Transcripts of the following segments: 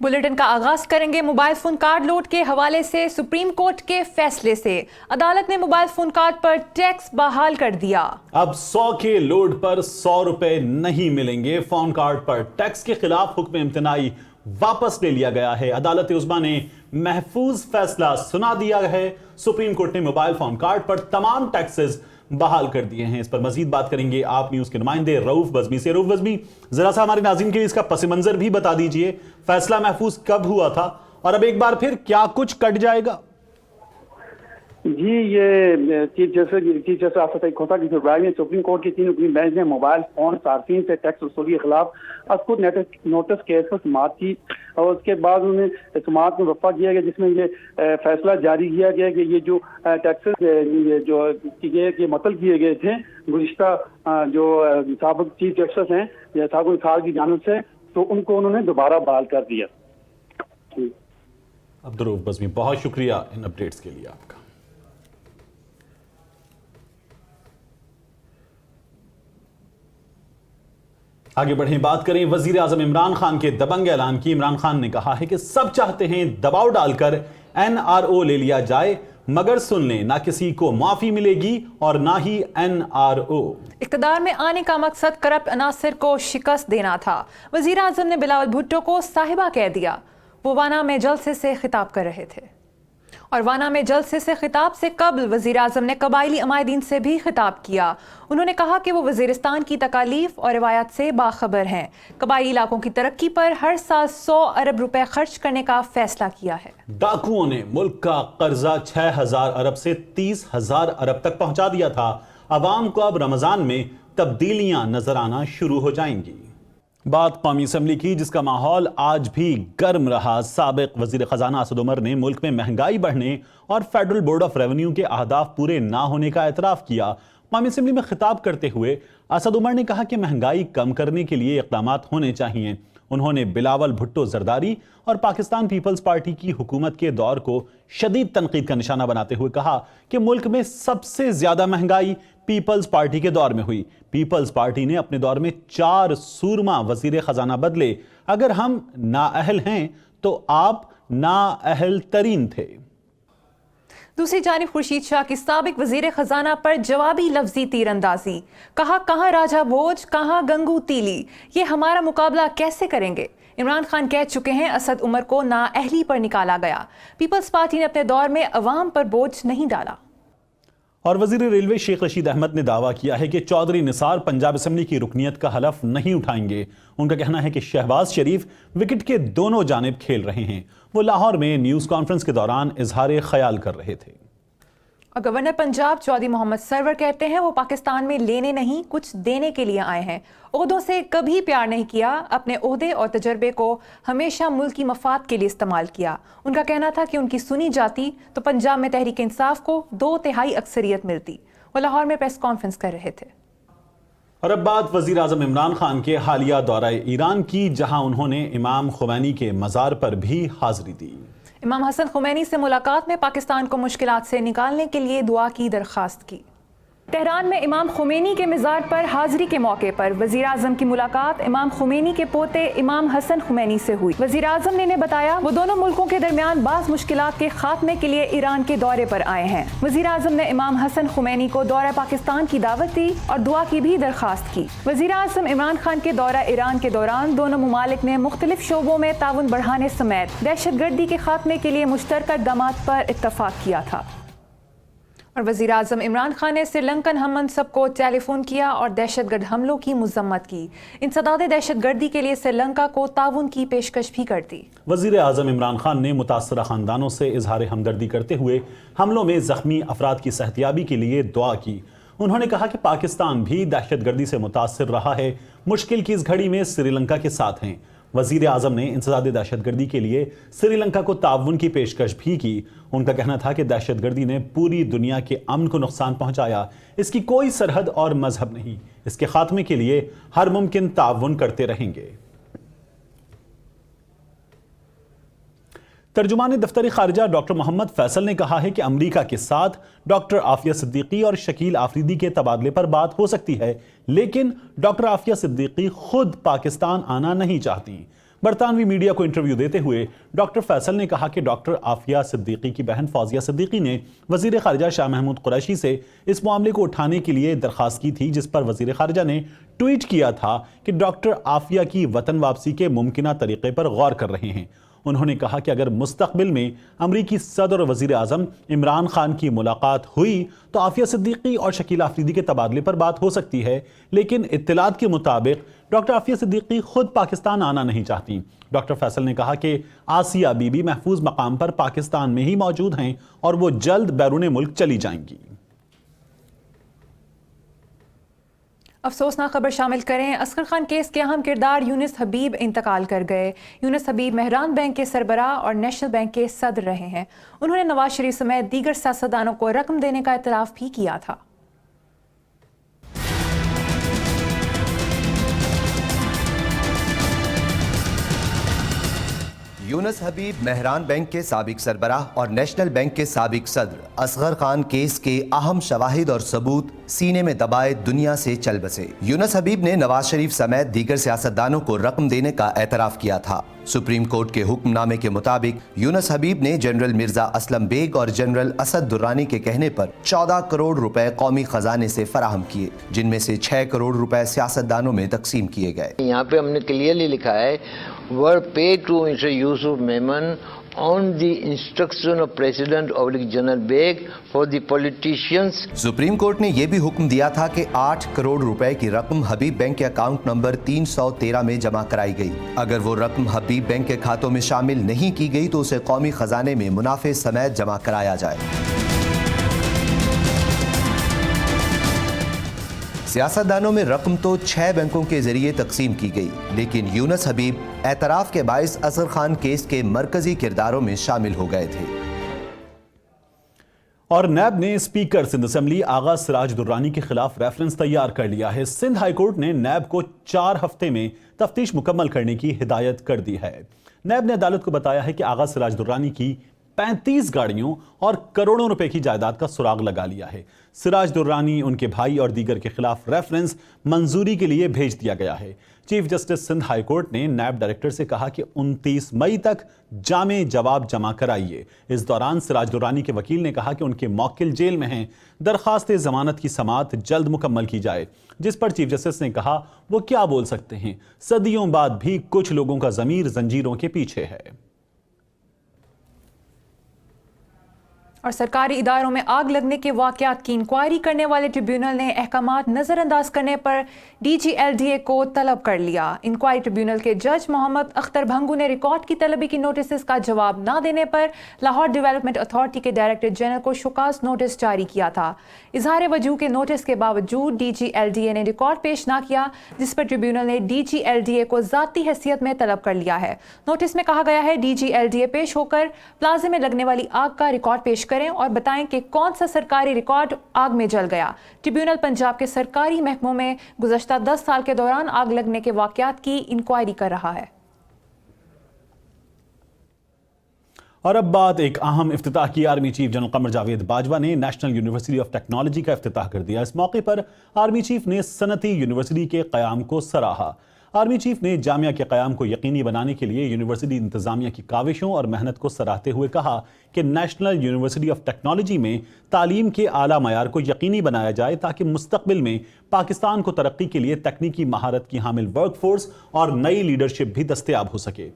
Bulletin का आगाज करेंगे मोबाइल फोन कार्ड लोड के हवाले से। सुप्रीम कोर्ट के फैसले से अदालत ने मोबाइल फोन कार्ड पर टैक्स बहाल कर दिया। अब 100 के लोड पर 100 रुपए नहीं मिलेंगे। फोन कार्ड पर टैक्स के खिलाफ हुक्म इम्तनाई वापस ले लिया गया है। अदालत उज़्मा ने महफूज फैसला सुना दिया है। सुप्रीम कोर्ट ने मोबाइल फोन कार्ड पर तमाम टैक्सेस बहाल कर दिए हैं। इस पर मजीद बात करेंगे आप न्यूज के नुमाइंदे रऊफ बज़मी से। रऊफ बज़मी, जरा सा हमारे नाज़रीन के लिए इसका पस मंजर भी बता दीजिए। फैसला महफूज कब हुआ था और अब एक बार फिर क्या कुछ कट जाएगा? जी, ये चीफ जस्टिस आसिफ खोसा की सुनवाई में सुप्रीम कोर्ट की 3 रुकनी बेंच ने मोबाइल फोन सार्फिन से टैक्स वसूली के खिलाफ खुद नोटिस केस पर समाअत की और उसके बाद उन्होंने समाअत में वफा किया गया, जिसमें ये फैसला जारी किया गया कि ये जो टैक्सेस जो मतल किए गए थे गुज़िश्ता जो साबिक़ चीफ जस्टिस हैं या साबिक़ खाल की जानिब से, तो उनको उन्होंने दोबारा बहाल कर दिया। अब्दुल रऊफ बज़मी, बहुत शुक्रिया इन अपडेट्स के लिए आपका। आगे बढ़ें, बात करें वजीर आजम इमरान खान के दबंग ऐलान की। इमरान खान ने कहा है कि सब चाहते हैं दबाव डालकर NRO ले लिया जाए, मगर सुन लें, ना किसी को माफी मिलेगी और ना ही NRO। इक़्तिदार में आने का मकसद करप्ट अनासिर को शिकस्त देना था। वजीर आजम ने बिलावल भुट्टो को साहिबा कह दिया। वो वाना में जलसे से खिताब कर रहे थे और वाना में जलसे से खिताब से कबल वजीर आजम ने कबायली अमायदीन से भी खिताब किया। उन्होंने कहा कि वो वजीरिस्तान की तकालीफ और रिवायत से बाखबर हैं। कबायली इलाकों की तरक्की पर हर साल 100 अरब रुपए खर्च करने का फैसला किया है। डाकुओं ने मुल्क का कर्जा 6000 अरब से 30,000 अरब तक पहुंचा दिया था। अवाम को अब रमजान में तब्दीलियां नजर आना शुरू हो जाएंगी। बात कौमी असम्बली की, जिसका माहौल आज भी गर्म रहा। साबिक वजीर खजाना असद उमर ने मुल्क में महंगाई बढ़ने और फेडरल बोर्ड ऑफ रेवेन्यू के अहदाफ पूरे ना होने का एतराफ किया। कौमी असम्बली में खिताब करते हुए असद उमर ने कहा कि महंगाई कम करने के लिए इक़दामात होने चाहिए। उन्होंने बिलावल भुट्टो जरदारी और पाकिस्तान पीपल्स पार्टी की हुकूमत के दौर को शदीद तनकीद का निशाना बनाते हुए कहा कि मुल्क में सबसे ज्यादा महंगाई पीपल्स पार्टी के दौर में हुई। पीपल्स पार्टी ने अपने दौर में 4 सूरमा वजीर खजाना बदले। अगर हम नाअहल हैं तो आप नाअहल तरीन थे। दूसरी जानिब खुर्शीद शाह की साबिक वजीर खजाना पर जवाबी लफ्जी तीरंदाजी। कहा, कहाँ राजा भोज, कहाँ गंगू तीली, ये हमारा मुकाबला कैसे करेंगे? इमरान खान कह चुके हैं असद उमर को नाअहली पर निकाला गया। पीपल्स पार्टी ने अपने दौर में अवाम पर बोझ नहीं डाला। और वजीर रेलवे शेख रशीद अहमद ने दावा किया है कि चौधरी निसार पंजाब असम्बली की रुकनीत का हलफ नहीं उठाएंगे। उनका कहना है कि शहबाज शरीफ विकेट के दोनों जानिब खेल रहे हैं। वो लाहौर में न्यूज़ कॉन्फ्रेंस के दौरान इजहार ख्याल कर रहे थे। और गवर्नर पंजाब चौधरी मोहम्मद सरवर कहते हैं वो पाकिस्तान में लेने नहीं, कुछ देने के लिए आए हैं। ओहदों से कभी प्यार नहीं किया, अपने ओहदे और तजर्बे को हमेशा मुल्क की मफाद के लिए इस्तेमाल किया। उनका कहना था कि उनकी सुनी जाती तो पंजाब में तहरीक इंसाफ को 2/3 अक्सरियत मिलती। वो लाहौर में प्रेस कॉन्फ्रेंस कर रहे थे। और अब बात वजीर आजम इमरान खान के हालिया दौरा ईरान की, जहां उन्होंने इमाम खुमैनी के मज़ार पर भी हाजिरी दी। इमाम हसन खुमैनी से मुलाकात में पाकिस्तान को मुश्किलात से निकालने के लिए दुआ की दरख्वास्त की। तेहरान में इमाम खुमैनी के मज़ार पर हाजिरी के मौके पर वज़ीर आज़म की मुलाकात इमाम खुमैनी के पोते इमाम हसन खुमैनी से हुई। वज़ीर आज़म ने बताया वो दोनों मुल्कों के दरमियान बाज़ मुश्किलात के खात्मे के लिए ईरान के दौरे पर आए हैं। वज़ीर आज़म ने इमाम हसन खुमैनी को दौरा पाकिस्तान की दावत दी और दुआ की भी दरख्वास्त की। वज़ीर आज़म इमरान खान के दौरा ईरान के दौरान दोनों मुमालिक ने मुख्तलिफ शोबों में ताउन बढ़ाने समेत दहशतगर्दी के खात्मे के लिए मुश्तरका इक़दामात पर इत्तफाक किया था। और वज़ीर आज़म इमरान खान ने श्रीलंकन हम मनसब को टेलीफोन किया और दहशतगर्द हमलों की मज़म्मत की। इंसदाद दहशतगर्दी के लिए श्रीलंका को ताउन की पेशकश भी कर दी। वज़ीर आज़म इमरान खान ने मुतासरा ख़ानदानों से इजहार हमदर्दी करते हुए हमलों में ज़ख्मी अफराद की सेहतियाबी के लिए दुआ की। उन्होंने कहा कि पाकिस्तान भी दहशतगर्दी से मुतासर रहा है, मुश्किल की इस घड़ी में श्रीलंका के साथ हैं। वज़ीर आज़म ने इंसदाद दहशतगर्दी के लिए श्रीलंका को ताउन की पेशकश भी की। उनका कहना था कि दहशतगर्दी ने पूरी दुनिया के अमन को नुकसान पहुंचाया। इसकी कोई सरहद और मजहब नहीं। इसके खात्मे के लिए हर मुमकिन ताउन करते रहेंगे। तर्जुमान दफ्तर खारिजा डॉक्टर मोहम्मद फैसल ने कहा है कि अमरीका के साथ डॉक्टर आफिया सिद्दीकी और शकील आफरीदी के तबादले पर बात हो सकती है, लेकिन डॉक्टर आफिया सिद्दीकी खुद पाकिस्तान आना नहीं चाहती। बरतानवी मीडिया को इंटरव्यू देते हुए डॉक्टर फैसल ने कहा कि डॉक्टर आफिया सिद्दीकी की बहन फौजिया सिद्दीकी ने वजीर खारजा शाह महमूद कुरैशी से इस मामले को उठाने के लिए दरखास्त की थी, जिस पर वजीर खारजा ने ट्वीट किया था कि डॉक्टर आफिया की वतन वापसी के मुमकिना तरीके पर गौर कर रहे हैं। उन्होंने कहा कि अगर मुस्तकबिल में अमरीकी सदर और वजीर आजम इमरान खान की मुलाकात हुई तो आफिया सिद्दीकी और शकील आफरीदी के तबादले पर बात हो सकती है, लेकिन इत्तलात के मुताबिक डॉक्टर आफिया सिद्दीकी खुद पाकिस्तान आना नहीं चाहती। डॉक्टर फैसल ने कहा कि आसिया बीबी महफूज मकाम पर पाकिस्तान में ही मौजूद हैं और वो जल्द बैरून मुल्क चली जाएंगी। अफसोसनाक खबर शामिल करें। असगर खान केस के अहम किरदार यूनुस हबीब इंतकाल कर गए। यूनुस हबीब मेहरान बैंक के सरबराह और नेशनल बैंक के सदर रहे हैं। उन्होंने नवाज शरीफ समेत दीगर सियासतदानों को रकम देने का इतराफ भी किया था। यूनुस हबीब मेहरान बैंक के साबिक सरबराह और नेशनल बैंक के साबिक सदर असगर खान केस के अहम शवाहिद और सबूत सीने में दबाए दुनिया से चल बसे। यूनुस हबीब ने नवाज शरीफ समेत दीगर सियासतदानों को रकम देने का एतराफ़ किया था। सुप्रीम कोर्ट के हुक्मनामे के मुताबिक यूनुस हबीब ने जनरल मिर्जा असलम बेग और जनरल असद दुर्रानी के कहने पर 14 करोड़ रुपए कौमी खजाने से फराहम किए, जिनमें से 6 करोड़ रुपए सियासतदानों में तकसीम किए गए। यहाँ पे हमने क्लियरली लिखा है were paid to Mr. Yusuf Memon on the instruction of President General Beg for the politicians। Supreme court ने यह भी हुक्म दिया था कि 8 करोड़ रुपए की रकम हबीब बैंक के अकाउंट नंबर 313 में जमा कराई गई। अगर वो रकम हबीब बैंक के खातों में शामिल नहीं की गई तो उसे कौमी खजाने में मुनाफे समेत जमा कराया जाए। सियासतदानों में रकम तो 6 बैंकों के जरिए तकसीम की गई, लेकिन यूनुस हबीब एतराफ़ के बाइस असगर खान केस के मरकजी किरदारों में शामिल हो गए थे। और नैब ने स्पीकर सिंध असेंबली आगा सिराज दुर्रानी के खिलाफ रेफरेंस तैयार कर लिया है। सिंध हाईकोर्ट ने नैब को 4 हफ्ते में तफ्तीश मुकम्मल करने की हिदायत कर दी है। नैब ने अदालत को बताया है कि आगा सिराज दुर्रानी की 35 गाड़ियों और करोड़ों रुपए की जायदाद का सुराग लगा लिया है। सिराज दुर्रानी, उनके भाई और दीगर के खिलाफ रेफरेंस मंजूरी के लिए भेज दिया गया है। चीफ जस्टिस सिंध हाईकोर्ट ने नैब डायरेक्टर से कहा कि 29 मई तक जामे जवाब जमा कराइए। इस दौरान सिराज दुर्रानी के वकील ने कहा कि उनके मौक्किल जेल में हैं। दरखास्त जमानत की समाअत जल्द मुकम्मल की जाए, जिस पर चीफ जस्टिस ने कहा वो क्या बोल सकते हैं, सदियों बाद भी कुछ लोगों का ज़मीर जंजीरों के पीछे है। और सरकारी इदारों में आग लगने के वाकयात की इंक्वायरी करने वाले ट्रिब्यूनल ने अहकामात नज़रअंदाज करने पर DGLDA को तलब कर लिया। इंक्वायरी ट्रिब्यूनल के जज मोहम्मद अख्तर भंगू ने रिकॉर्ड की तलबी की नोटिस का जवाब न देने पर लाहौर डेवलपमेंट अथॉरिटी के डायरेक्टर जनरल को शुकास नोटिस जारी किया था। इजहार वजूह के नोटिस के बावजूद DGLDA ने रिकॉर्ड पेश न किया, जिस पर ट्रिब्यूनल ने DGLDA को ज़ाती हैसियत में तलब कर लिया है। नोटिस में कहा गया है DGLDA पेश होकर प्लाजे में लगने वाली आग का रिकॉर्ड पेश करें और बताएं कि कौन सा सरकारी रिकॉर्ड आग में जल गया। ट्रिब्यूनल पंजाब के सरकारी महकमों में गुज़श्ता 10 साल के दौरान आग लगने के वाकयात की इंक्वायरी कर रहा है। और अब बात एक अहम इफ्तिताह की। Army chief general Qamar Javed Bajwa ने नेशनल यूनिवर्सिटी ऑफ टेक्नोलॉजी का इफ्तिताह कर दिया। इस मौके पर आर्मी चीफ ने सनती यूनिवर्सिटी के क़याम को सराहा। आर्मी चीफ ने जामिया के क़याम को यकीनी बनाने के लिए यूनिवर्सिटी इंतजामिया की काविशों और मेहनत को सराहते हुए कहा कि नेशनल यूनिवर्सिटी ऑफ टेक्नोलॉजी में तालीम के आला मयार को यकीनी बनाया जाए ताकि मुस्तकबिल में पाकिस्तान को तरक्की के लिए तकनीकी महारत की हामिल वर्कफोर्स और नई लीडरशिप भी दस्तयाब हो सके।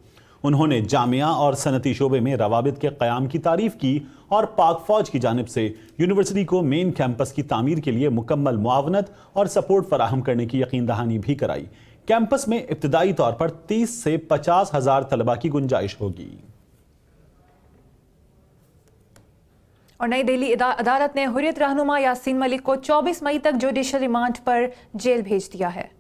उन्होंने जामिया और सनती शोबे में रवाबित के क़याम की तारीफ की और पाक फौज की जानिब से यूनिवर्सिटी को मेन कैंपस की तामीर के लिए मुकम्मल मुआवनत और सपोर्ट फराहम करने की यकीन दहानी भी कराई। कैंपस में इब्तिदाई तौर पर 30 से 50 हजार तलबा की गुंजाइश होगी। और नई दिल्ली अदालत ने हुर्रियत रहनुमा यासीन मलिक को 24 मई तक जुडिशल रिमांड पर जेल भेज दिया है।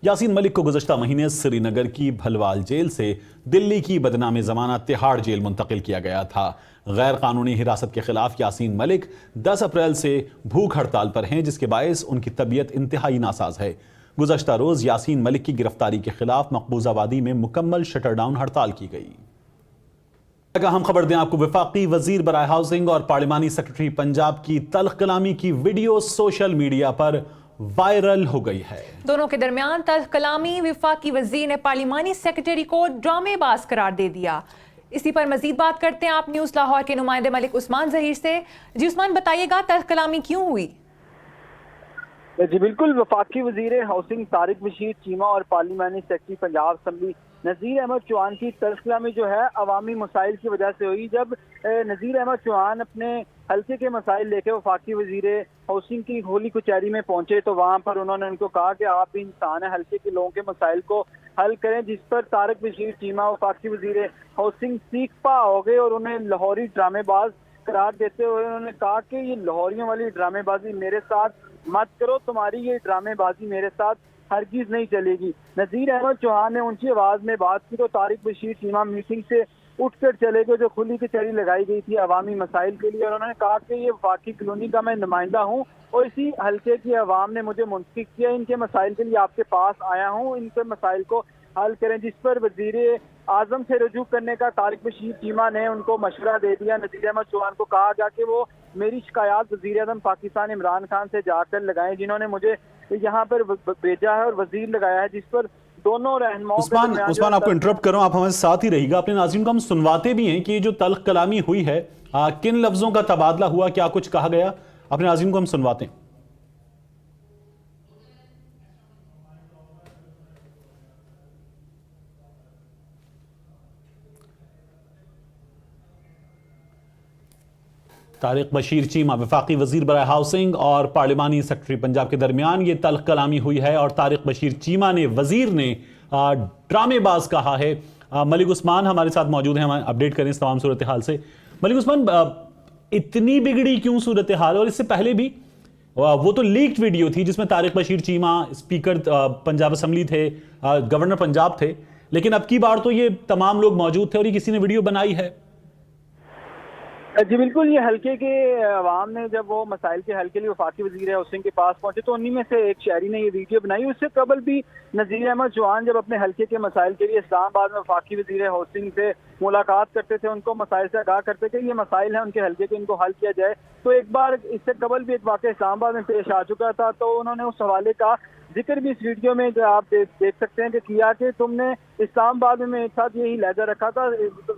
यासीन मलिक को गुज़श्ता महीने श्रीनगर की भलवाल जेल से दिल्ली की बदनाम ज़माना तिहाड़ जेल मुंतकिल किया गया था। गैर कानूनी हिरासत के खिलाफ यासीन मलिक 10 अप्रैल से भूख हड़ताल पर हैं, जिसके बायस उनकी तबीयत इंतहाई नासाज है। गुज़श्ता रोज़ यासीन मलिक की गिरफ्तारी के खिलाफ मकबूजाबादी में मुकम्मल शटर डाउन हड़ताल की गई। अहम खबर दें आपको, वफाकी वजीर बराए हाउसिंग और पार्लिमानी सेक्रेटरी पंजाब की तल्ख कलामी की वीडियो सोशल मीडिया पर वायरल हो गई है। दोनों के दरमियान तल्ख कलामी वफाकी वजीर ने पार्लिमानी सेक्रेटरी को ड्रामेबाज करार दे दिया। इसी पर मजीद बात करते हैं आप न्यूज़ लाहौर के नुमाइंदे मलिक उस्मान जहीर से। जी उस्मान, बताइएगा तल्ख कलामी क्यों हुई? जी बिल्कुल, वफाकी वजीर हाउसिंग तारिक बशीर चीमा और पार्लिमानी सेक्रेटरी पंजाब असम्बली नज़ीर अहमद चौहान की तल्ख कलामी जो है अवामी मसाइल की वजह से हुई। जब नज़ीर अहमद चौहान अपने हल्के के मसाइल लेके वफाकी वजीर हाउसिंग की होली कचहरी में पहुंचे तो वहां पर उन्होंने उनको कहा कि आप भी इंसान है, हल्के के लोगों के मसाइल को हल करें, जिस पर तारिक बशीर चीमा वफाकी वजीर हाउसिंग सीख पा हो गए और उन्हें लाहौरी ड्रामेबाज करार देते हुए उन्होंने कहा कि ये लाहौरियों वाली ड्रामेबाजी मेरे साथ मत करो, तुम्हारी ये ड्रामेबाजी मेरे साथ हरगिज नहीं चलेगी। नज़ीर अहमद चौहान ने ऊंची आवाज में बात की तो तारिक बशीर चीमा मीटिंग से उठकर चले गए, जो खुली कचहरी लगाई गई थी अवामी मसाइल के लिए, और उन्होंने कहा कि ये वफाकी कॉलोनी का मैं नुमाइंदा हूँ और इसी हल्के की अवाम ने मुझे मुंतखब किया, इनके मसाइल के लिए आपके पास आया हूँ, इनके मसाइल को हल करें। जिस पर वजीर आजम से रजू करने का तारिक बशीर चीमा ने उनको मशवरा दे दिया। नज़ीर अहमद चौहान को कहा गया कि वो मेरी शिकायत वजीर आजम पाकिस्तान इमरान खान से जाकर लगाएं, जिन्होंने मुझे यहाँ पर भेजा है और वजीर लगाया है, जिस पर दोनों रहनुमाओं उस्मान आपको इंटरप्ट कर रहा हूं, आप हमारे साथ ही रहिएगा। अपने नाज़रीन को हम सुनवाते भी हैं कि जो तल्ख कलामी हुई है किन लफ्जों का तबादला हुआ, क्या कुछ कहा गया, अपने नाज़रीन को हम सुनवाते हैं। तारिक बशीर चीमा वफाकी वजीर बराए हाउसिंग और पार्लिमानी सेक्रेटरी पंजाब के दरमियान ये तल्ख कलामी हुई है और तारिक बशीर चीमा ने वजीर ने ड्रामेबाज कहा है। मलिक उस्मान हमारे साथ मौजूद हैं, हमें अपडेट करें इस तमाम सूरत हाल से। मलिक उस्मान, इतनी बिगड़ी क्यों सूरत हाल? और इससे पहले भी वो तो लीक्ड वीडियो थी जिसमें तारिक बशीर चीमा स्पीकर पंजाब असम्बली थे, गवर्नर पंजाब थे, लेकिन अब की बार तो ये तमाम लोग मौजूद थे और ये किसी ने वीडियो बनाई है। जी बिल्कुल, ये हल्के के अवाम ने जब वो मसाइल के हल के लिए वफाकी वजीर हाउसिंग के पास पहुंचे तो उन्हीं में से एक शहरी ने ये वीडियो बनाई। उससे कबल भी नज़ीर अहमद चौहान जब अपने हल्के के मसाइल के लिए इस्लामाबाद में वफाकी वजीर हाउसिंग से मुलाकात करते थे, उनको मसाइल से आगाह करते थे, ये मसाइल हैं उनके हल्के के, इनको हल किया जाए। तो एक बार इससे कबल भी एक वाक़या इस्लामाबाद में पेश आ चुका था, तो उन्होंने उस हवाले का जिक्र भी इस वीडियो में जो आप देख सकते हैं कि किया कि तुमने इस्लामाबाद में एक साथ यही लहजा रखा था।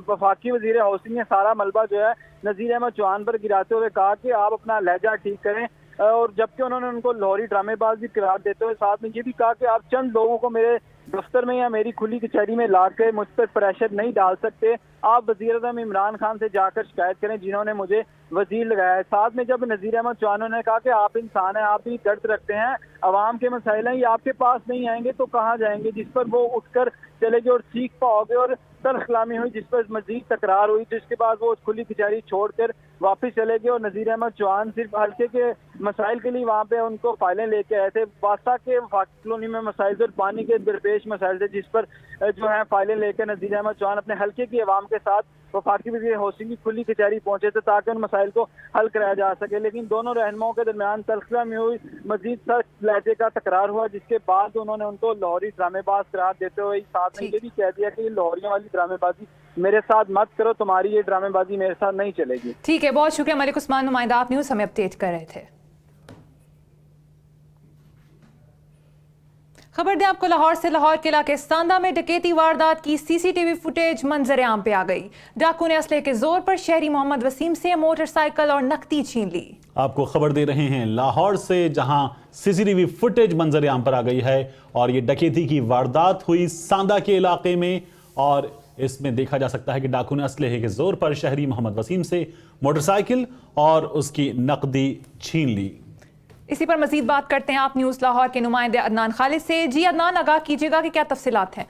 वफाकी वजीर हाउसिंग ने सारा मलबा जो है नज़ीर अहमद चौहान पर गिराते हुए कहा कि आप अपना लहजा ठीक करें, और जबकि उन्होंने उनको लाहौरी ड्रामेबाज भी करार देते हुए साथ में ये भी कहा कि आप चंद लोगों को मेरे दफ्तर में या मेरी खुली कचहरी में लाकर मुझ पर प्रेशर नहीं डाल सकते, आप वजीर आज़म इमरान खान से जाकर शिकायत करें जिन्होंने मुझे वजीर लगाया है। साथ में जब नज़ीर अहमद चौहान ने कहा कि आप इंसान हैं, आप भी दर्द रखते हैं, अवाम के मसाइल हैं, ये आपके पास नहीं आएंगे तो कहाँ जाएंगे, जिस पर वो उठकर चले गए और चीख पाओगे और तल्ख कलामी हुई, जिस पर मजीद तकरार हुई, जिसके बाद वो खुली कचहरी छोड़कर वापस चले गए। और नज़ीर अहमद चौहान सिर्फ हल्के के मसाइल के लिए वहाँ पे उनको फाइलें लेके आए थे, वास्ता के वफाकी कॉलोनी में मसाइल और पानी के दरपेश मसाइल थे, जिस पर जो है फाइलें लेकर नज़ीर अहमद चौहान अपने हल्के की अवाम के साथ वफाकी वजीर हाउसिंग की खुली कचहरी पहुंचे थे ताकि उन मसाइल को हल कराया जा सके। लेकिन दोनों रहनुमाओं के दरमियान तल्ख कलामी हुई, मजीद सख्त लहजे का तकरार हुआ, जिसके बाद उन्होंने उनको लाहौरी ड्रामेबाज करार देते हुए साथ में ये भी कह दिया कि लाहौरियों वाली ड्रामेबाजी मेरे साथ मत करो, तुम्हारी ये ड्रामेबाजी मेरे साथ नहीं चलेगी। ठीक है, बहुत शुक्रिया मलिक उस्मान, नुमाइंदा आप न्यूज़ हमें अपडेट कर रहे थे। खबर दें आपको लाहौर से। लाहौर के इलाके सांदा में डकैती वारदात की सीसीटीवी फुटेज मंजर आम पे आ गई। डाकू ने असले के जोर पर शहरी मोहम्मद वसीम से मोटरसाइकिल और नकदी छीन ली। आपको खबर दे रहे हैं लाहौर से, जहां सीसीटीवी फुटेज मंजर आम पर आ गई है और ये डकैती की वारदात हुई सांदा के इलाके में, और इसमें देखा जा सकता है कि डाकू ने असलहे के जोर पर शहरी मोहम्मद वसीम से मोटरसाइकिल और उसकी नकदी छीन ली। इसी पर मजीद बात करते हैं आप न्यूज़ लाहौर के नुमाइंदे अदनान खालिद से। जी अदनान, आगाह कीजिएगा कि क्या तफसीलात हैं।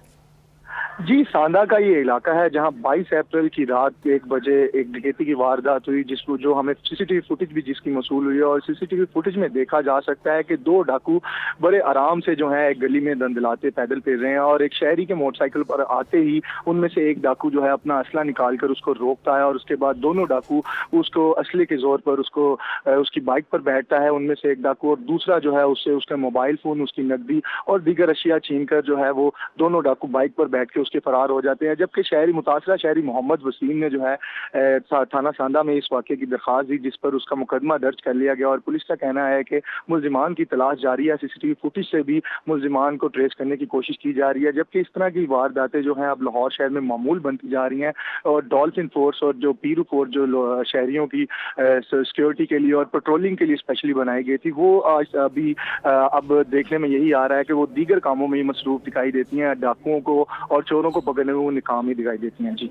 जी, सांदा का ये इलाका है जहां 22 अप्रैल की रात 1 बजे एक डकैती की वारदात हुई, जिसको जो हमें सीसीटीवी फुटेज भी जिसकी मसूल हुई है, और सीसीटीवी फुटेज में देखा जा सकता है कि 2 डाकू बड़े आराम से जो है एक गली में दंदलाते पैदल फिर रहे हैं, और एक शहरी के मोटरसाइकिल पर आते ही उनमें से एक डाकू जो है अपना असला निकाल कर उसको रोकता है, और उसके बाद दोनों डाकू उसको असले के जोर पर उसको उसकी बाइक पर बैठता है। उनमें से एक डाकू और दूसरा जो है उससे उसका मोबाइल फोन, उसकी नकदी और दीगर अशिया छीन कर जो है वो दोनों डाकू बाइक पर बैठ के उसके फरार हो जाते हैं। जबकि मुतासरा शहरी मोहम्मद वसीम ने जो है थाना सांदा में इस वाक़े की दरख्वास्त दी, जिस पर उसका मुकदमा दर्ज कर लिया गया और पुलिस का कहना है कि मुल्जिमान की तलाश जारी है। सीसीटीवी फुटेज से भी मुल्जिमान को ट्रेस करने की कोशिश की जा रही है। जबकि इस तरह की वारदातें जो हैं अब लाहौर शहर में मामूल बनती जा रही हैं और डॉल्फिन फोर्स और जो पीरू फोर्स जो शहरियों की सिक्योरिटी के लिए और पेट्रोलिंग के लिए स्पेशली बनाई गई थी, वो आज अभी अब देखने में यही आ रहा है कि वो दीगर कामों में मसरूफ दिखाई देती हैं। डाकुओं को और चोरों को पकड़ने में वो नाकाम दिखाई देती हैं। जी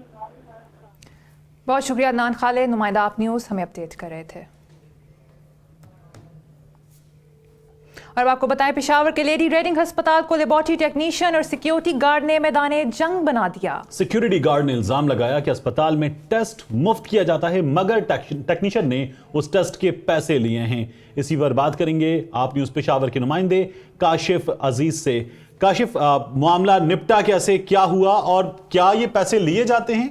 बहुत शुक्रिया अदनान खालिद, नुमाइंदा आप न्यूज़ हमें अपडेट कर रहे थे। और आपको बताएं, पेशावर के लेडी रेडिंग अस्पताल को लेबोरेटरी टेक्नीशियन और सिक्योरिटी गार्ड ने मैदान जंग बना दिया। सिक्योरिटी गार्ड ने इल्जाम लगाया कि अस्पताल में टेस्ट मुफ्त किया जाता है, मगर टेक्नीशियन ने उस टेस्ट के पैसे लिए हैं। इसी पर बात करेंगे आप न्यूज़ पेशावर के नुमाइंदे काशिफ अजीज से। काशिफ, मामला निपटा कैसे, क्या हुआ और क्या ये पैसे लिए जाते हैं?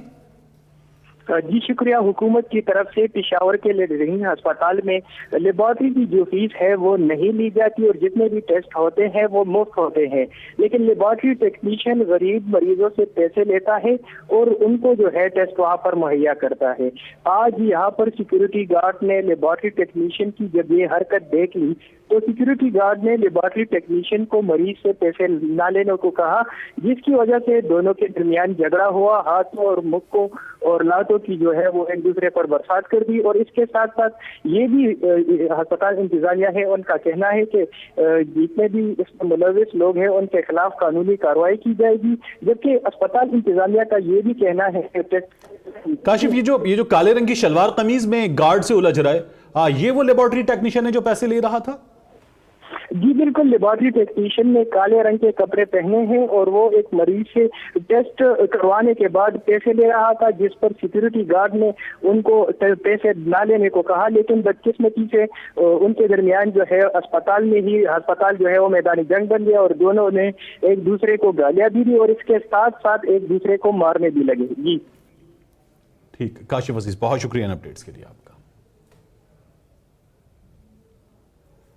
जी शुक्रिया। हुकूमत की तरफ से पेशावर के रेडिंग अस्पताल में लेबोरेटरी की जो फीस है वो नहीं ली जाती और जितने भी टेस्ट होते हैं वो मुफ्त होते हैं, लेकिन लेबोरेटरी टेक्नीशियन गरीब मरीजों से पैसे लेता है और उनको जो है टेस्ट वहाँ पर मुहैया करता है। आज यहाँ पर सिक्योरिटी गार्ड ने लेबोरेटरी टेक्नीशियन की जब ये हरकत देख ली तो सिक्योरिटी गार्ड ने लेबोरेटरी टेक्नीशियन को मरीज से पैसे ना लेने को कहा, जिसकी वजह से दोनों के दरमियान झगड़ा हुआ। हाथों और मुक्कों और लातों की जो है वो एक दूसरे पर बरसात कर दी। और इसके साथ साथ ये भी अस्पताल इंतजामिया है, उनका कहना है कि जितने भी इसमें मुलविस लोग हैं उनके खिलाफ कानूनी कार्रवाई की जाएगी। जबकि अस्पताल इंतजामिया का ये भी कहना है कि काशिफ, ये जो काले रंग की शलवार कमीज में गार्ड से उलझ रहा है, ये वो लेबोरेटरी टेक्नीशियन है जो पैसे ले रहा था? जी बिल्कुल, लेबोरेटरी टेक्नीशियन ने काले रंग के कपड़े पहने हैं और वो एक मरीज से टेस्ट करवाने के बाद पैसे ले रहा था, जिस पर सिक्योरिटी गार्ड ने उनको पैसे ना लेने को कहा। लेकिन बदकिस्मती से उनके दरमियान जो है अस्पताल जो है वो मैदानी जंग बन गया और दोनों ने एक दूसरे को गालियां भी दी और इसके साथ साथ एक दूसरे को मारने भी लगे। जी ठीक, काशिफ अजीज, बहुत शुक्रिया इन अपडेट्स के लिए आपका।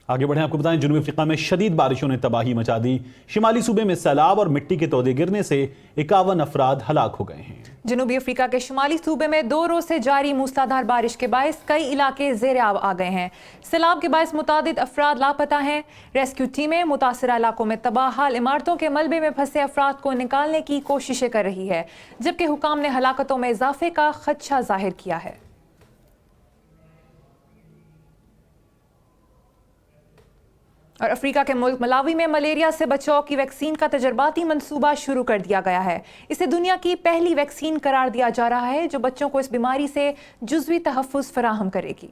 आगे बढ़े, आपको बताएं, जनूबी अफ्रीका में शदीद बारिशों ने तबाही मचा दी। शिमाली सूबे में सैलाब और मिट्टी के तोदे गिरने से 51 अफराद हलाक हो गए हैं। जनूबी अफ्रीका के शिमाली सूबे में 2 रोज से जारी मूसलाधार बारिश के बायस कई इलाके ज़ेर आब आ गए हैं। सैलाब के बायस मुतादिद अफराद लापता हैं। रेस्क्यू टीमें मुतासरा इलाकों में तबाह हाल इमारतों के मलबे में फंसे अफराद को निकालने की कोशिशें कर रही है, जबकि हुकाम ने हलाकतों में इजाफे का खदशा जाहिर किया है। और अफ्रीका के मुल्क मलावी में मलेरिया से बचाव की वैक्सीन का तजर्बाती मंसूबा शुरू कर दिया गया है। इसे दुनिया की पहली वैक्सीन करार दिया जा रहा है जो बच्चों को इस बीमारी से जुज़वी तहफ़्फ़ुज़ फराहम करेगी।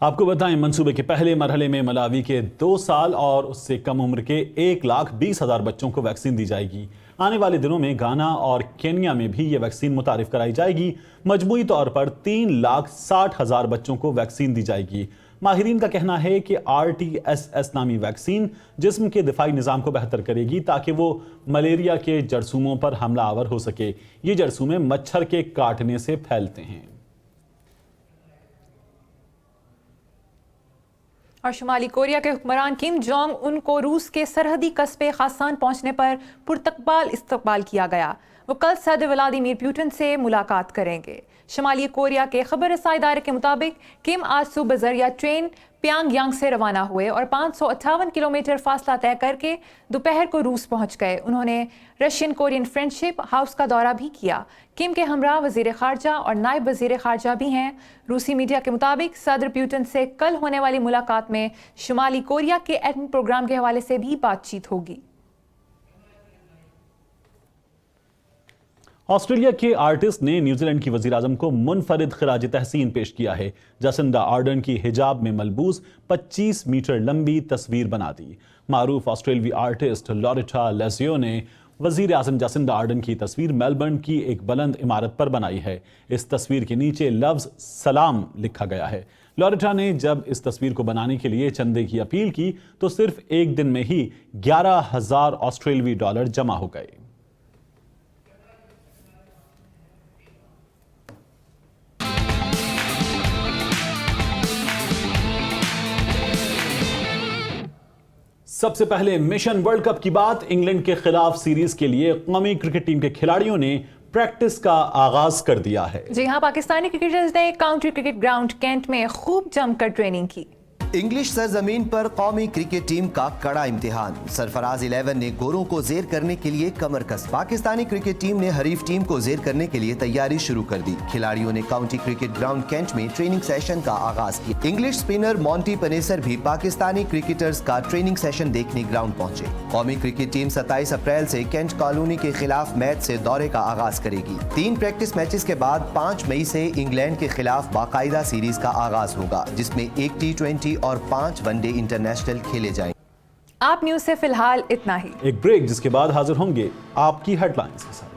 आपको बताएं, मंसूबे के पहले मरहले में मलावी के 2 साल और उससे कम उम्र के 1,20,000 बच्चों को वैक्सीन दी जाएगी। आने वाले दिनों में गाना और केन्या में भी ये वैक्सीन मुतारिफ कराई जाएगी। मजमूई तौर पर 3,60,000 बच्चों को वैक्सीन दी जाएगी। माहिरीन का कहना है कि RTS नामी वैक्सीन जिस्म के दिफाई निज़ाम को बेहतर करेगी ताकि वो मलेरिया के जरसूमों पर हमला आवर हो सके। ये जरसूमें मच्छर के काटने से फैलते हैं। और शुमाली कोरिया के हुक्मरान किम जोंग उन को रूस के सरहदी कस्बे खासान पहुंचने पर पुरतकबाल इस्तकबाल किया गया। वो कल सदर व्लादिमीर पुतिन से मुलाकात करेंगे। शुमाली कोरिया के खबर रसाई इदारे के मुताबिक किम आज सुबह जरिया ट्रेन प्यांगयांग से रवाना हुए और 558 किलोमीटर फासला तय करके दोपहर को रूस पहुंच गए। उन्होंने रशियन कोरियन फ्रेंडशिप हाउस का दौरा भी किया। किम के हमरा वजीर खारजा और नायब वजीर खारजा भी हैं। रूसी मीडिया के मुताबिक सदर पुतिन से कल होने वाली मुलाकात में शुमाली कोरिया के एटम प्रोग्राम के हवाले से भी बातचीत होगी। ऑस्ट्रेलिया के आर्टिस्ट ने न्यूजीलैंड की वज़ीर-ए-आज़म को मुनफरिद खिराज तहसीन पेश किया है। जसिंडा आर्डर्न की हिजाब में मलबूस 25 मीटर लंबी तस्वीर बना दी। मारूफ ऑस्ट्रेलवी आर्टिस्ट लॉरेटा लेसियो ने वज़ीर-ए-आज़म जसिंडा आर्डर्न की तस्वीर मेलबर्न की एक बुलंद इमारत पर बनाई है। इस तस्वीर के नीचे लफ्ज़ सलाम लिखा गया है। लॉरेटा ने जब इस तस्वीर को बनाने के लिए चंदे की अपील की तो सिर्फ एक दिन में ही 11,000 ऑस्ट्रेलवी डॉलर जमा हो गए। सबसे पहले मिशन वर्ल्ड कप की बात। इंग्लैंड के खिलाफ सीरीज के लिए कौमी क्रिकेट टीम के खिलाड़ियों ने प्रैक्टिस का आगाज कर दिया है। जी हां, पाकिस्तानी क्रिकेटर्स ने काउंटी क्रिकेट ग्राउंड कैंट में खूब जमकर ट्रेनिंग की। इंग्लिश सरजमीन पर कौमी क्रिकेट टीम का कड़ा इम्तिहान। सरफराज 11 ने गोरों को जेर करने के लिए कमर कस। पाकिस्तानी क्रिकेट टीम ने हरीफ टीम को जेर करने के लिए तैयारी शुरू कर दी। खिलाड़ियों ने काउंटी क्रिकेट ग्राउंड कैंट में ट्रेनिंग सेशन का आगाज किया। इंग्लिश स्पिनर मॉन्टी पनेसर भी पाकिस्तानी क्रिकेटर्स का ट्रेनिंग सेशन देखने ग्राउंड पहुंचे। कौमी क्रिकेट टीम 27 अप्रैल से कैंट कॉलोनी के खिलाफ मैच से दौरे का आगाज करेगी। 3 प्रैक्टिस मैचेस के बाद 5 मई से इंग्लैंड के खिलाफ बाकायदा सीरीज का आगाज होगा, जिसमें 1 T20 और 5 वनडे इंटरनेशनल खेले जाएंगे। आप न्यूज़ से फिलहाल इतना ही। एक ब्रेक, जिसके बाद हाजिर होंगे आपकी हेडलाइंस के साथ।